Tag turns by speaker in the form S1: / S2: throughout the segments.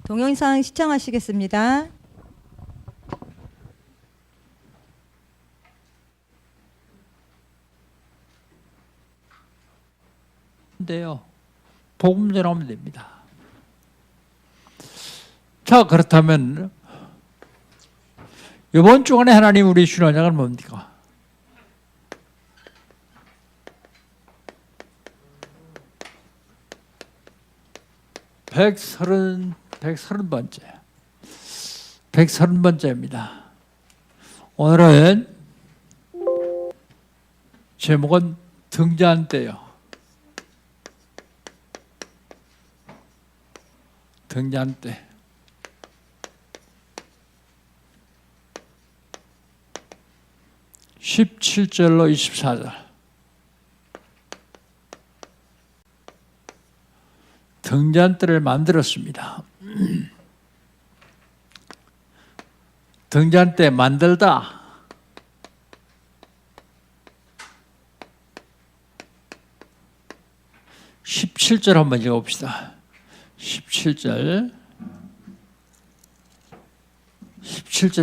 S1: 동영상 시청하시겠습니다.
S2: 데요. 복음 전하면 됩니다. 자, 그렇다면 이번 주간에 하나님 우리 주신 언약은 뭡니까? 백서른 번째입니다. 오늘은 제목은 등잔대요. 등잔대. (17절로 24절) 등잔대를 만들었습니다. 등잔대 만들다. (17절) 한번 읽어봅시다. 17절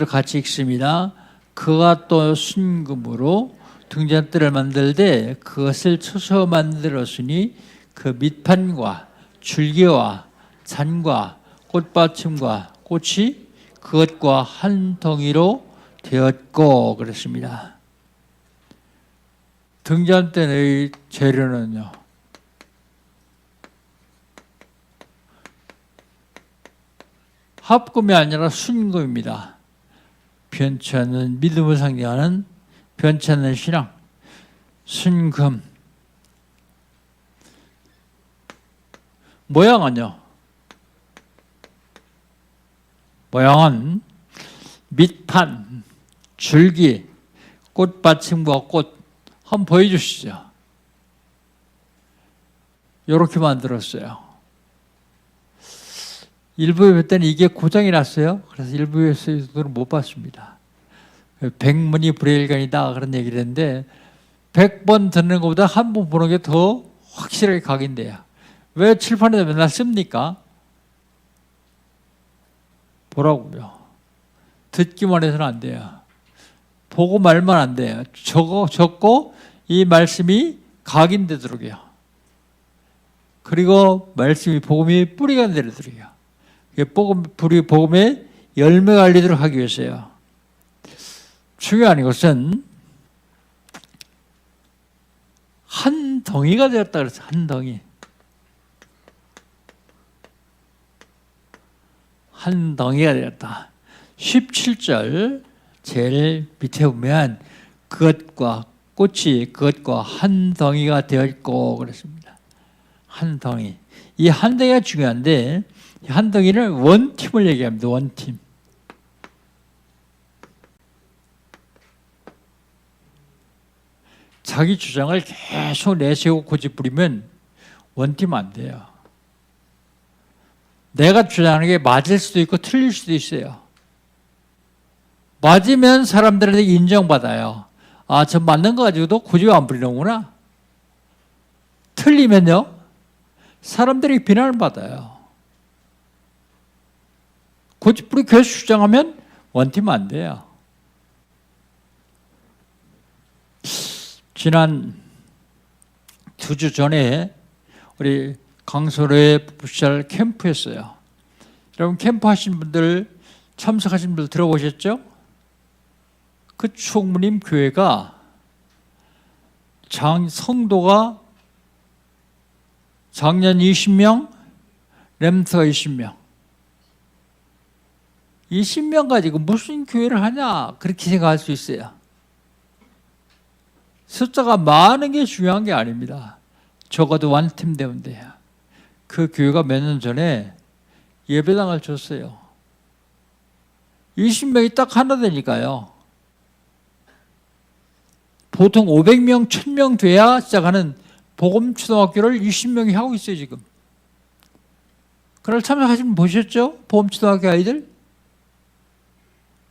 S2: 같이 읽습니다. 그가 또 순금으로 등잔대를 만들되 그것을 쳐서 만들었으니 그 밑판과 줄기와 잔과 꽃받침과 꽃이 그것과 한 덩이로 되었고 그랬습니다. 등잔대의 재료는요, 합금이 아니라 순금입니다. 변치 않는 믿음을 상징하는 변치 않는 신앙, 순금. 모양은요, 모양은 밑판, 줄기, 꽃받침과 꽃. 한번 보여주시죠. 이렇게 만들었어요. 일부 예배 때는 이게 고장이 났어요. 그래서 일부 예배에서는 못 봤습니다. 백문이 불여일견이다 그런 얘기를 했는데 100번 듣는 것보다 한 번 보는 게 더 확실하게 각인돼요. 왜 칠판에다 맨날 씁니까? 보라고요. 듣기만 해서는 안 돼요. 보고 말만 안 돼요. 적고 이 말씀이 각인되도록요. 그리고 말씀이 복음이 뿌리가 내리도록요. 복음의 열매가 알리도록 하기 위해서요. 중요한 것은 한 덩이가 되었다 그랬어. 한 덩이. 한 덩이가 되었다. 17절 제일 밑에 보면 그것과 꽃이 그것과 한 덩이가 되었고 그랬습니다. 한 덩이. 이 한 덩이가 중요한데 한 덩이를 원팀을 얘기합니다. 원팀. 자기 주장을 계속 내세우고 고집부리면 원팀 안 돼요. 내가 주장하는 게 맞을 수도 있고 틀릴 수도 있어요. 맞으면 사람들한테 인정받아요. 아, 저 맞는 거 가지고도 고집 안 부리는구나. 틀리면요, 사람들이 비난을 받아요. 고집부리 계속 주장하면 원팀 안 돼요. 지난 2주 전에 우리 강서로의 부시알 캠프였어요. 여러분 캠프 하신 분들, 참석하신 분들 들어보셨죠? 그 총무님 교회가 성도가 작년 20명, 렘트가 20명. 20명 가지고 무슨 교회를 하냐 그렇게 생각할 수 있어요. 숫자가 많은 게 중요한 게 아닙니다. 적어도 원팀 되면 돼요. 그 교회가 몇 년 전에 예배당을 줬어요. 20명이 딱 하나 되니까요. 보통 500명, 1000명 돼야 시작하는 복음초등학교를 20명이 하고 있어요 지금. 그날 참여하신 분 보셨죠? 복음초등학교 아이들?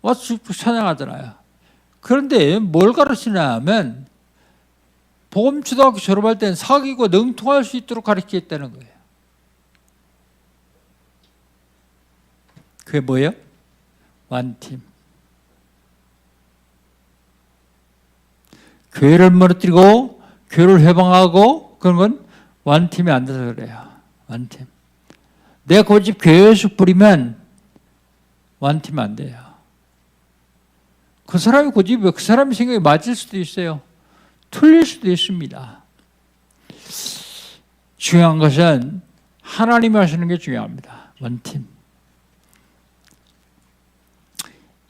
S2: 와서 찬양하잖아요. 그런데 뭘 가르치냐 하면 복음초등학교 졸업할 때는 사귀고 능통할 수 있도록 가르치겠다는 거예요. 그게 뭐예요? 완팀. 교회를 무너뜨리고 교회를 회방하고 그런 건 완팀이 안 돼서 그래요. 완팀. 내 고집 교회에서 부리면 완팀 안 돼요. 그 사람의 고집이 그 사람의 생각이 맞을 수도 있어요. 틀릴 수도 있습니다. 중요한 것은 하나님이 하시는 게 중요합니다. 원팀.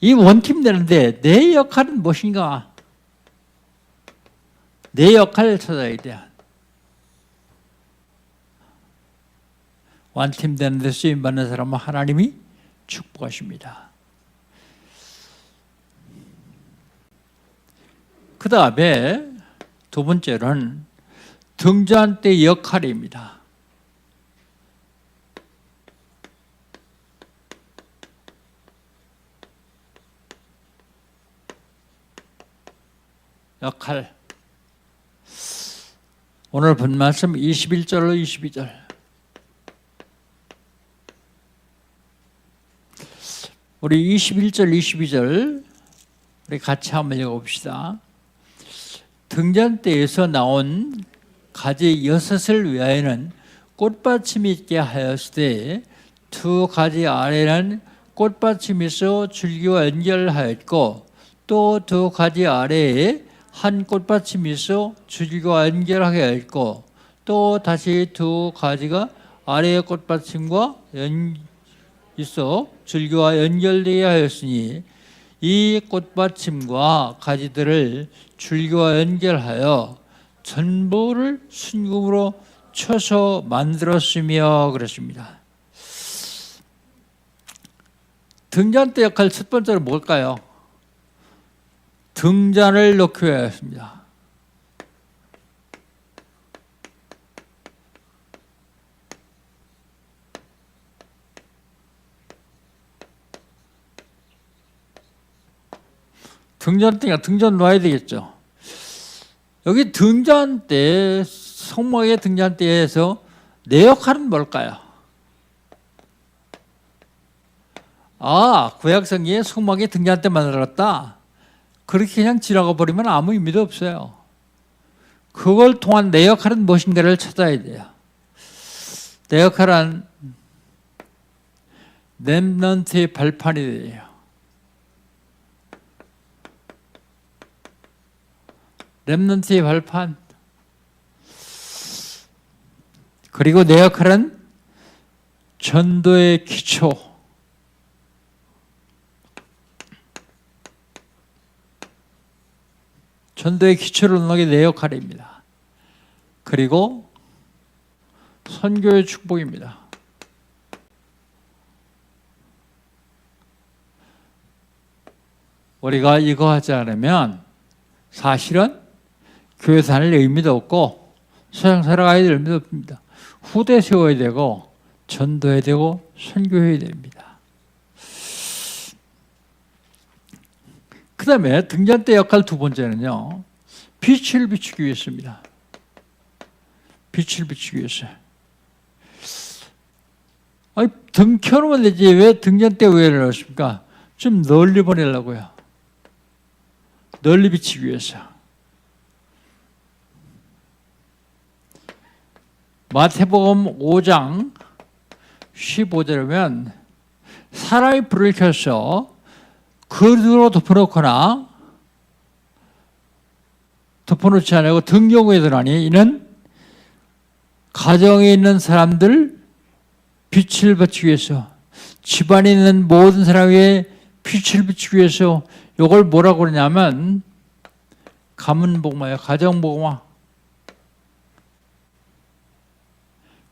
S2: 이 원팀 되는데 내 역할은 무엇인가? 내 역할을 찾아야 돼요. 원팀 되는 데 쓰임받는 사람은 하나님이 축복하십니다. 그 다음에 두 번째는 등잔 때 역할입니다. 역할. 오늘 본 말씀 21절로 22절. 우리 21절, 22절 우리 같이 한번 읽어봅시다. 등잔대에서 나온 가지 6을 위하여는 꽃받침이 있게 하였으되 두 가지 아래는 꽃받침이 있어 줄기와 연결하였고 또 두 가지 아래에 한 꽃받침이 있어 줄기와 연결하게 하였고 또 다시 두 가지가 아래의 꽃받침과 있어 줄기와 연결되게 하였으니 이 꽃받침과 가지들을 줄기와 연결하여 전부를 순금으로 쳐서 만들었으며 그랬습니다. 등잔대 역할 첫 번째로 뭘까요? 등잔을 놓기 위하였습니다. 등잔대가 등잔 놔야 되겠죠. 여기 등잔대, 성막의 등잔대에서 내 역할은 뭘까요? 구약성경에 성막의 등잔대 만들었다. 그렇게 그냥 지나가 버리면 아무 의미도 없어요. 그걸 통한 내 역할은 무엇인가를 찾아야 돼요. 내 역할은 렘넌트의 발판이 돼요. 렘넌트의 발판. 그리고 내 역할은 전도의 기초. 전도의 기초를 놓는 게 내 역할입니다. 그리고 선교의 축복입니다. 우리가 이거 하지 않으면 사실은 교회 다닐 의미도 없고 세상 살아가야 될 의미도 없습니다. 후대 세워야 되고 전도해야 되고 선교해야 됩니다. 그 다음에 등잔대 역할 두 번째는요. 빛을 비추기 위해서입니다. 빛을 비추기 위해서. 등 켜놓으면 되지 왜 등잔대 위에 넣으십니까? 좀 널리 보내려고요. 널리 비추기 위해서. 마태복음 5장 15절이면 사람이 불을 켜서 그릇으로 덮어놓거나 덮어놓지 않고 등경에 들어가니 이는 가정에 있는 사람들 빛을 비추기 위해서 집안에 있는 모든 사람에게 빛을 비추기 위해서 이걸 뭐라고 그러냐면 가문복마예요. 가정복마.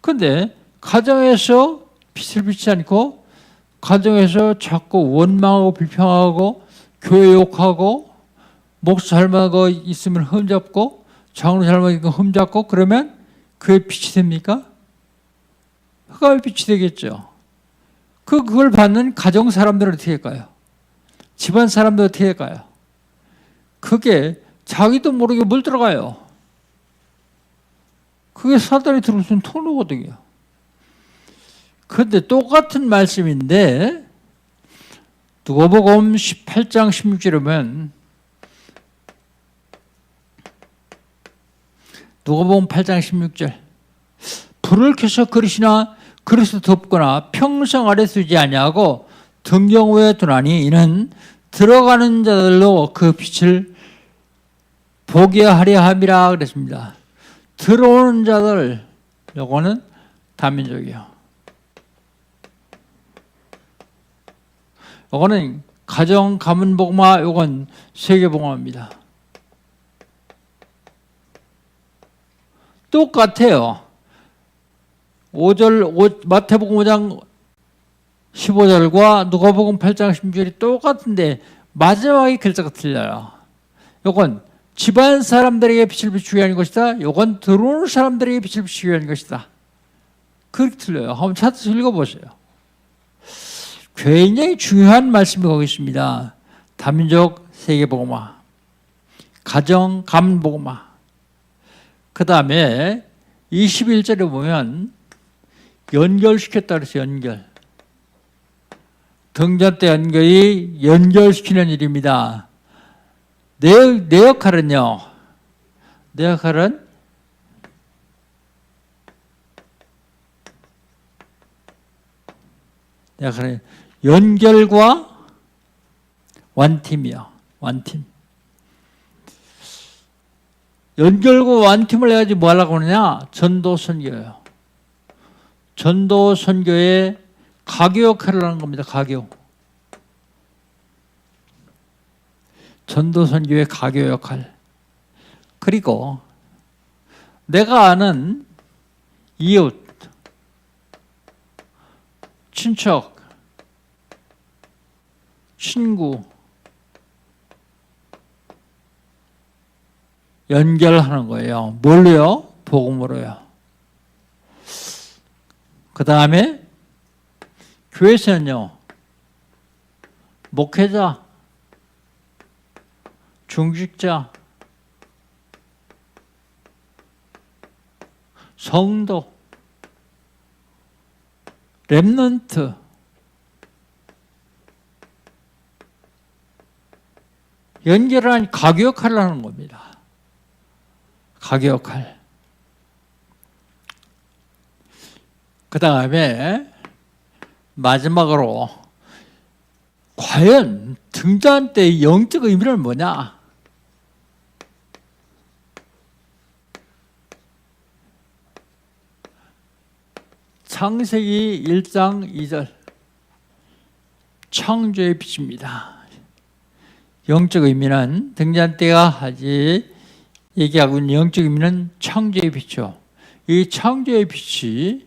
S2: 그런데 가정에서 빛을 비추지 않고 가정에서 자꾸 원망하고 비평하고 교회 욕하고 목사 잘못하고 있으면 흠잡고 장로 잘못하고 흠잡고 그러면 그게 빛이 됩니까? 흑암의 빛이 되겠죠. 그걸 받는 가정 사람들은 어떻게 할까요? 집안 사람들은 어떻게 할까요? 그게 자기도 모르게 물들어가요. 그게 사단이 들어오면 통로거든요. 그런데 똑같은 말씀인데 누가복음 18장 16절에 보면 누가복음 8장 16절 불을 켜서 그릇이나 그릇을 덮거나 평상 아래 두지 아니하고 등경 위에 두나니 이는 들어가는 자들로 그 빛을 보게 하려 함이라 그랬습니다. 들어오는 자들, 요거는 다민족이요. 요거는 가정 가문 복음화, 요건 세계 복음화입니다. 똑같아요. 5절 마태복음 5장 15절과 누가복음 8장 16절이 똑같은데 마지막에 글자가 틀려요. 요건 집안 사람들에게 빛을 비추게 하는 것이다. 요건 들어오는 사람들에게 빛을 비추게 하는 것이다. 그렇게 틀려요. 한번 찾아서 읽어보세요. 굉장히 중요한 말씀이 거기 있습니다. 다민족 세계복음화, 가정 가문복음화. 그 다음에 21절에 보면 연결시켰다 그래서 연결. 등잔 때 연결이 연결시키는 일입니다. 내 역할은요. 내 역할은 연결과 완팀이요. 완팀. 연결과 완팀을 해야지 뭐 하려고 하느냐? 전도 선교예요. 전도 선교의 가교 역할을 하는 겁니다. 가교. 전도 선교의 가교 역할. 그리고 내가 아는 이웃, 친척, 친구 연결하는 거예요. 뭘로요? 복음으로요. 그 다음에 교회에서는요. 목회자, 중직자, 성도, 렘넌트, 연결한 가교 역할을 하는 겁니다. 가교 역할. 그 다음에 마지막으로 과연 등잔 때의 영적 의미는 뭐냐? 창세기 1장 2절 창조의 빛입니다. 영적 의미는 등잔대가 하지 얘기하고 있는 영적 의미는 창조의 빛이요. 이 창조의 빛이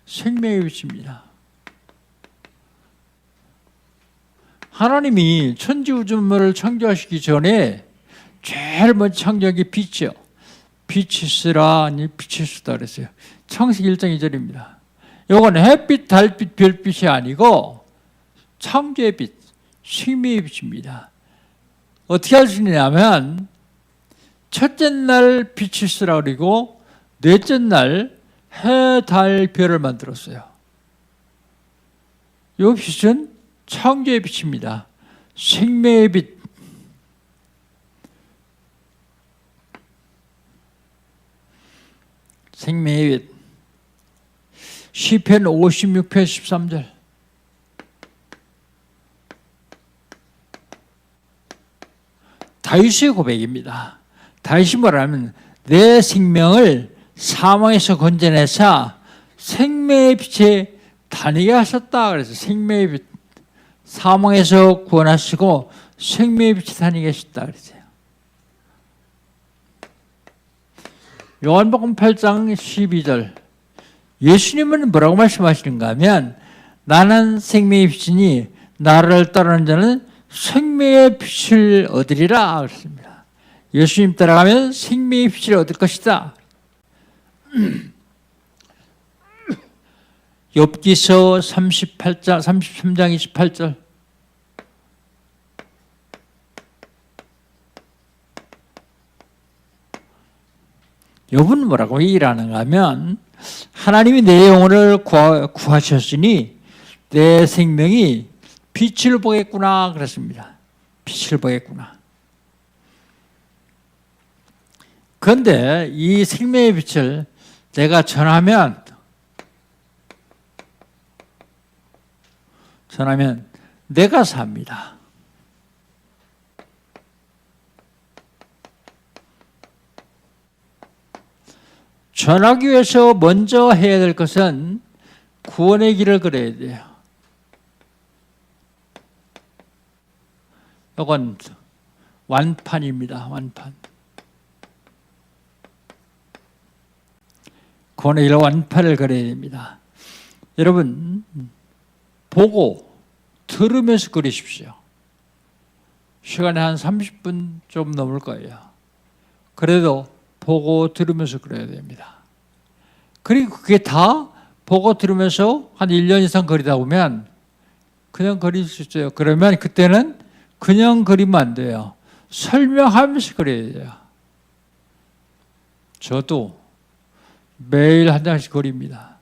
S2: 생명의 빛입니다. 하나님이 천지우주물을 창조하시기 전에 제일 먼저 창조한 게 빛이요. 빛이 있으라 아니 빛이 있다 그랬어요. 창세기 1장 2절입니다. 이건 햇빛, 달빛, 별빛이 아니고 창조의 빛, 생명의 빛입니다. 어떻게 할 수 있느냐면 첫째 날 빛이 있으라 그리고 넷째 날 해, 달, 별을 만들었어요. 이 빛은 창조의 빛입니다. 생명의 빛. 생명의 빛. 시편 56편 13절. 다윗의 고백입니다. 다윗이 뭐라면 내 생명을 사망에서 건져내사 생명의 빛에 다니게 하셨다. 그래서 생명의 빛, 사망에서 구원하시고 생명의 빛에 다니게 하셨다. 그랬어요. 요한복음 8장 12절. 예수님은 뭐라고 말씀하시는가 하면 나는 생명의 빛이니 나를 따르는 자는 생명의 빛을 얻으리라 그랬습니다. 예수님 따라가면 생명의 빛을 얻을 것이다. 욥기서 33장 28절. 욥은 뭐라고 얘기하는가 하면 하나님이 내 영혼을 구하셨으니 내 생명이 빛을 보겠구나 그랬습니다. 빛을 보겠구나. 그런데 이 생명의 빛을 내가 전하면 내가 삽니다. 전하기 위해서 먼저 해야 될 것은 구원의 길을 걸어야 돼요. 이건 완판입니다. 완판. 구원의 길 완판을 걸어야 됩니다. 여러분 보고 들으면서 그리십시오. 시간이 한 30분 좀 넘을 거예요. 그래도 보고 들으면서 그려야 됩니다. 그리고 그게 다 보고 들으면서 한 1년 이상 그리다 보면 그냥 그릴 수 있어요. 그러면 그때는 그냥 그리면 안 돼요. 설명하면서 그려야 돼요. 저도 매일 한 장씩 그립니다.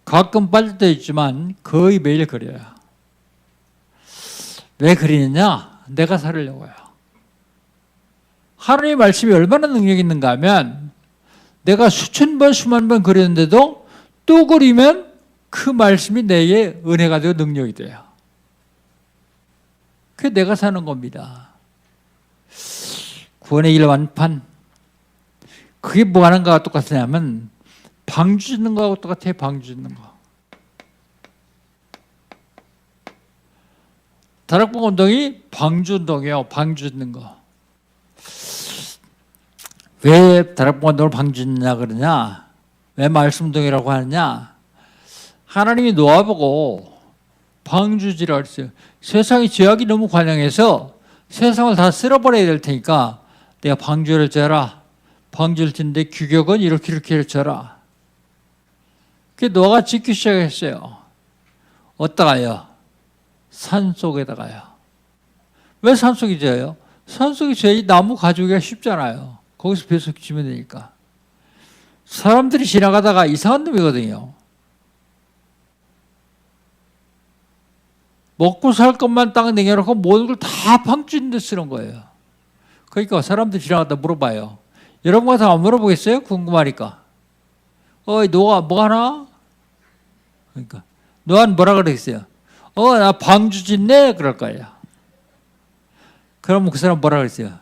S2: 가끔 빠질 때 있지만 거의 매일 그려요. 왜 그리느냐? 내가 살으려고요. 하나님의 말씀이 얼마나 능력이 있는가 하면 내가 수천 번 수만 번 그렸는데도 또 그리면 그 말씀이 내게 은혜가 되고 능력이 돼요. 그게 내가 사는 겁니다. 구원의 길 완판. 그게 뭐 하는 거와 똑같으냐면 방주 짓는 거하고 똑같아요. 방주 짓는 거. 다락방 운동이 방주 운동이에요. 방주 짓는 거. 왜 다락방 운동을 방주 짓냐 그러냐? 왜 말씀 운동이라고 하느냐? 하나님이 놓아보고 방주지라고 했어요. 세상이 죄악이 너무 관영해서 세상을 다 쓸어버려야 될 테니까 내가 방주를 져라. 방주를 짓는데 규격은 이렇게 져라. 그게 노아가 짓기 시작했어요. 어디다가요? 산속에다가요. 왜 산속에 져요? 산속에 져야지 나무 가지기가 쉽잖아요. 거기서 배석 지면 되니까. 사람들이 지나가다가 이상한 놈이거든요. 먹고 살 것만 딱 내려놓고 모든 걸 다 방주인 데 쓰는 거예요. 그러니까 사람들이 지나가다 물어봐요. 여러분 가서 안 물어보겠어요? 궁금하니까. 노아 뭐 하나? 그러니까 노아는 뭐라 그랬어요? 나 방주 짓네? 그럴 거예요. 그러면 그 사람 뭐라 그랬어요?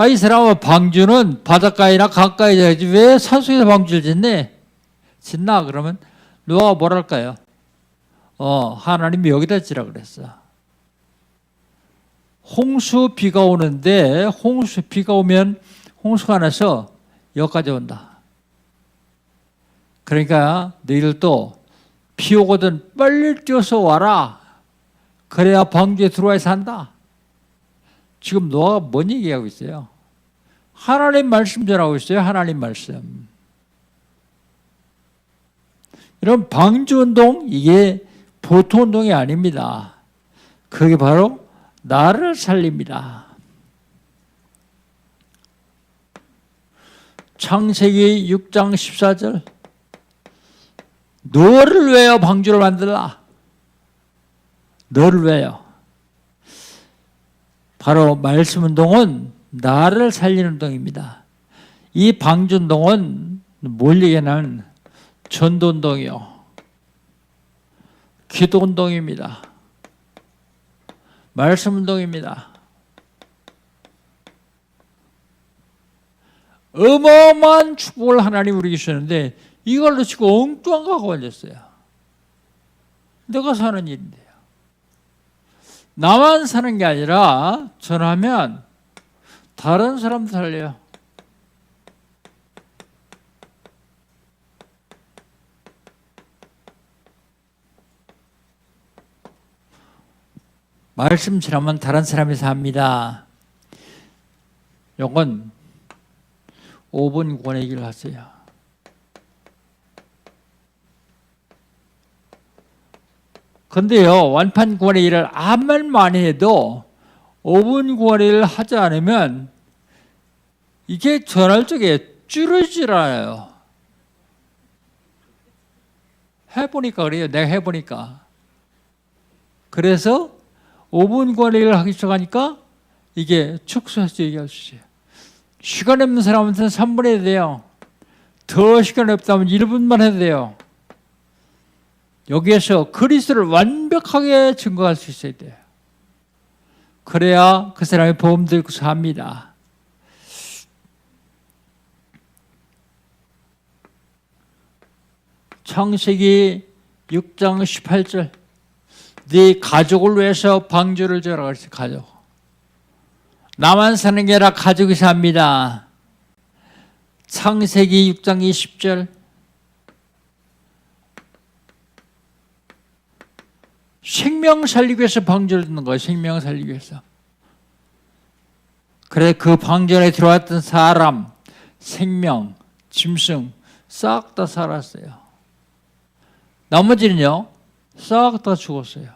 S2: 이 사람은 방주는 바닷가에나 강가에 져야지 왜 산속에서 방주를 짓네? 짓나? 그러면 노아가 뭐랄까요? 하나님이 여기다 지라 그랬어. 홍수 비가 오는데 비가 오면 홍수가 나서 여기까지 온다. 그러니까 너희들도 비 오거든 빨리 뛰어서 와라. 그래야 방주에 들어와야 산다. 지금 노아가 뭔 얘기하고 있어요? 하나님 말씀 전하고 있어요. 하나님 말씀. 이런 방주운동 이게 보통 운동이 아닙니다. 그게 바로 나를 살립니다. 창세기 6장 14절 너를 위하여 방주를 만들라. 너를 위하여. 바로 말씀 운동은 나를 살리는 운동입니다. 이 방주 운동은 뭘 얘기하냐면 전도 운동이요. 기도 운동입니다. 말씀 운동입니다. 어마어마한 축복을 하나님 우리에게 주셨는데 이걸로 치고 엉뚱한 거 갖고 앉았어요. 내가 사는 일인데요. 나만 사는 게 아니라 전하면 다른 사람도 살려요. 말씀 전하면 다른 사람이 삽니다. 이건 5분 구원의 길을 하세요. 그런데요, 완판 구원의 일을 아무리 많이 해도 5분 구원의 일을 하지 않으면 이게 전할 적에 줄어지질 않아요. 해보니까 그래요. 내가 해보니까. 그래서 5분 관리를 하기 시작하니까 이게 축소해서 얘기할 수 있어요. 시간 없는 사람한테는 3분 해도 돼요. 더 시간 없다면 1분만 해도 돼요. 여기에서 그리스도를 완벽하게 증거할 수 있어야 돼요. 그래야 그 사람이 보험 들고 삽니다. 창세기 6장 18절 네 가족을 위해서 방주를 지으라 그랬어요. 가족. 나만 사는 게 아니라 가족이 삽니다. 창세기 6장 20절 생명 살리기 위해서 방주를 짓는 거예요. 생명 살리기 위해서. 그래 그 방주 안에 들어왔던 사람, 생명, 짐승 싹 다 살았어요. 나머지는요 싹 다 죽었어요.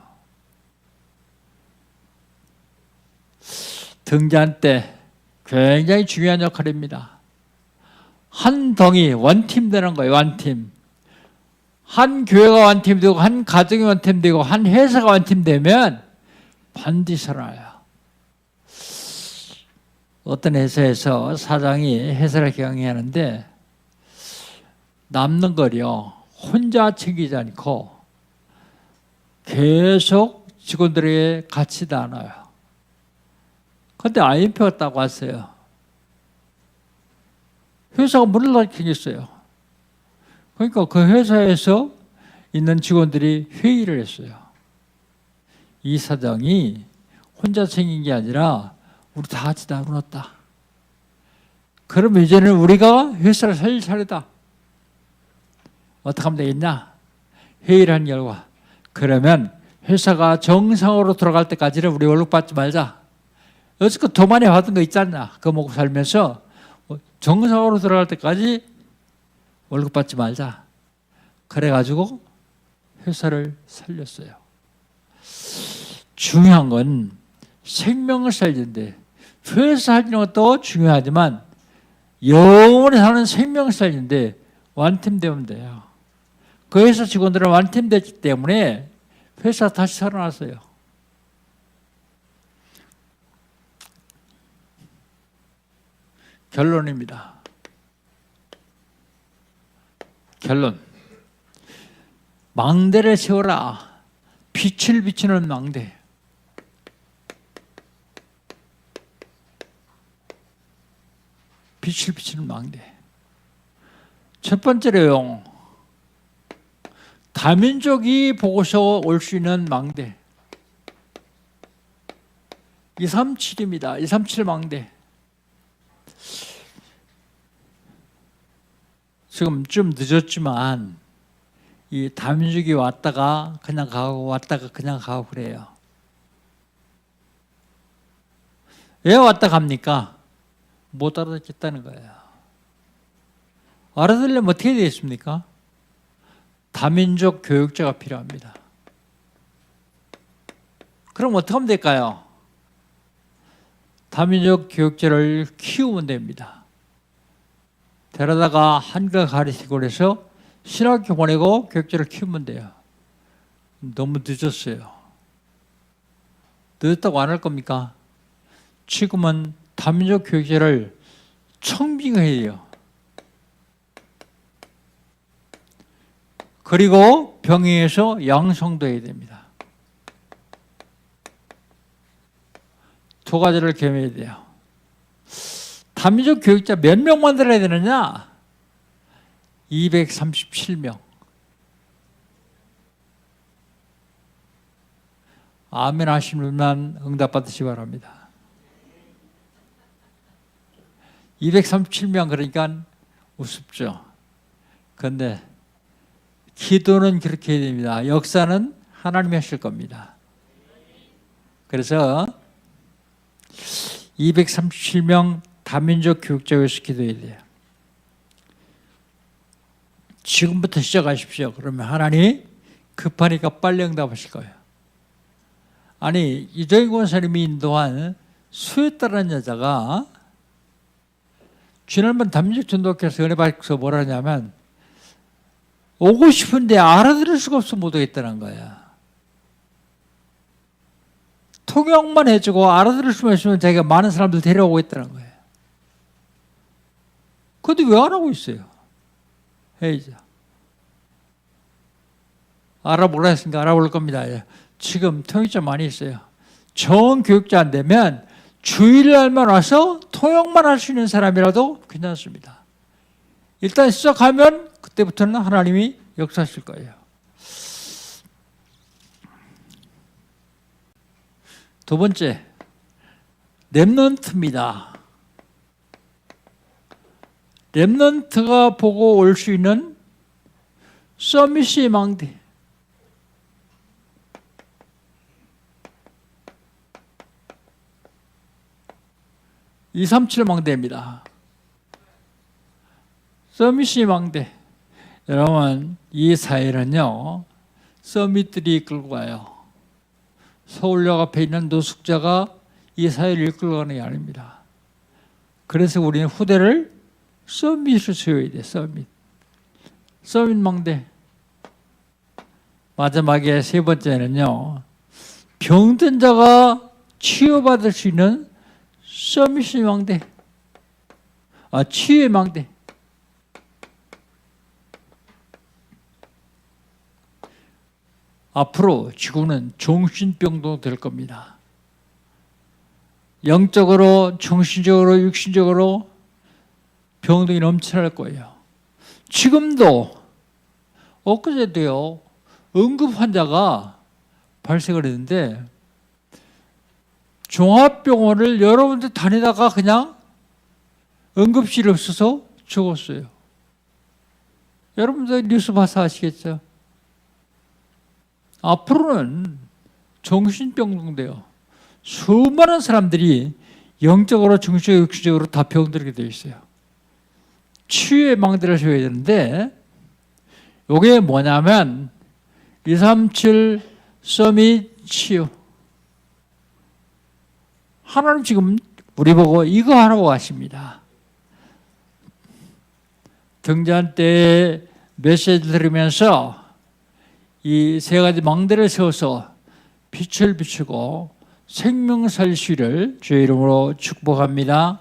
S2: 등잔 때 굉장히 중요한 역할입니다. 한 덩이 원팀 되는 거예요. 원팀. 한 교회가 원팀 되고 한 가정이 원팀 되고 한 회사가 원팀 되면 반드시 살아요. 어떤 회사에서 사장이 회사를 경영하는데 남는 걸요 혼자 챙기지 않고 계속 직원들에게 같이 나눠요. 그런데 IMF가 딱 왔어요. 회사가 문을 닫게 생겼어요. 그러니까 그 회사에서 있는 직원들이 회의를 했어요. 이 사장이 혼자 챙긴 게 아니라 우리 다 같이 나눠놨다. 그럼 이제는 우리가 회사를 살릴 차례다. 어떻게 하면 되겠냐? 회의를 한 결과 그러면 회사가 정상으로 돌아갈 때까지는 우리 월급 받지 말자. 여지껏 더 많이 받은 거 있지 않나? 그거 먹고 살면서 정상으로 돌아갈 때까지 월급 받지 말자. 그래가지고 회사를 살렸어요. 중요한 건 생명을 살리는데 회사 살리는 것도 중요하지만 영원히 사는 생명을 살리는데 완팀되면 돼요. 그 회사 직원들은 완팀됐기 때문에 회사 다시 살아났어요. 결론입니다. 결론. 망대를 세워라. 빛을 비추는 망대. 빛을 비추는 망대. 첫 번째로요. 다민족이 보고서 올 수 있는 망대. 237입니다. 237 망대. 지금 좀 늦었지만 이 다민족이 왔다가 그냥 가고 왔다가 그냥 가고 그래요. 왜 왔다 갑니까? 못 알아듣겠다는 거예요. 알아들으려면 어떻게 되겠습니까? 다민족 교육자가 필요합니다. 그럼 어떻게 하면 될까요? 다민족 교육자를 키우면 됩니다. 데려다가 한글 가르치고 그래서 신학교 보내고 교육자를 키우면 돼요. 너무 늦었어요. 늦었다고 안 할 겁니까? 지금은 다민족 교육자를 청빙해야 돼요. 그리고 병행해서 양성도 해야 됩니다. 두 가지를 겸해야 돼요. 다민족 교육자 몇 명 만들어야 되느냐? 237명. 아멘 하시는 분만 응답 받으시기 바랍니다. 237명 그러니까 우습죠. 그런데 기도는 그렇게 해야 됩니다. 역사는 하나님이 하실 겁니다. 그래서 237명 다민족 교육자에서 기도해야 돼요. 지금부터 시작하십시오. 그러면 하나님 급하니까 빨리 응답하실 거예요. 아니 이정희 권사님이 인도한 수혜따라는 여자가 지난번 다민족 전도학교에서 은혜 받고서 뭐라 하냐면 오고 싶은데 알아들을 수가 없어 못 오겠다는 거야. 통역만 해주고 알아들을 수만 있으면 자기가 많은 사람들 데려오고 있다는 거예요. 그런데 왜 안 하고 있어요? 해야죠. 알아보라 했으니까 알아볼 겁니다. 지금 통역자 많이 있어요. 정 교육자 안 되면 주일날만 와서 통역만 할 수 있는 사람이라도 괜찮습니다. 일단 시작하면 그때부터는 하나님이 역사하실 거예요. 두 번째, 렘넌트입니다. 렘넌트가 보고 올 수 있는 서밋이 망대. (237) 망대입니다. 서밋이 망대. 여러분, 이 사회는요, 서밋들이 이끌고 가요. 서울역 앞에 있는 노숙자가 이 사회를 이끌고 가는 게 아닙니다. 그래서 우리는 후대를 서밋을 세워야 돼. 서밋 망대. 마지막에 세 번째는요, 병든 자가 치유받을 수 있는 서밋의 망대. 치유의 망대. 앞으로 지구는 정신병동 될 겁니다. 영적으로, 정신적으로, 육신적으로 병동이 넘쳐날 거예요. 지금도 엊그제도요, 응급 환자가 발생을 했는데 종합병원을 여러 군데 다니다가 그냥 응급실이 없어서 죽었어요. 여러분들 뉴스 봐서 아시겠죠? 앞으로는 정신병동 돼요. 수많은 사람들이 영적으로, 정신적으로, 육신적으로 다 병들게 되어 있어요. 치유의 망대를 세워야 되는데 이게 뭐냐면 237 서밋 치유. 하나님 지금 우리 보고 이거 하라고 하십니다. 등잔 때 메시지를 들으면서 이 세 가지 망대를 세워서 빛을 비추고 생명 살시를 주의 이름으로 축복합니다.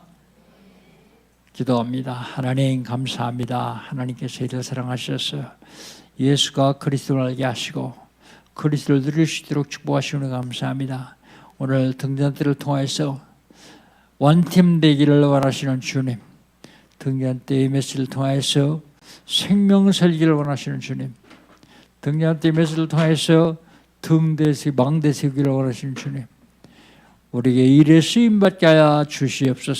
S2: 기도합니다. 하나님 감사합니다. 하나님께서 저희를 사랑하셨어요. 예수가 그리스도를 알게 하시고 그리스도를 누릴 수 있도록 축복하시는 감사합니다. 오늘 등잔대를 통해서 원팀 되기를 원하시는 주님, 등잔대의 메시지를 통해서 생명 살기를 원하시는 주님, 등잔대 메시지를 통해서 망대 세우기를 원하시는 주님, 우리에게 일에 쓰임받게 하여 주시옵소서.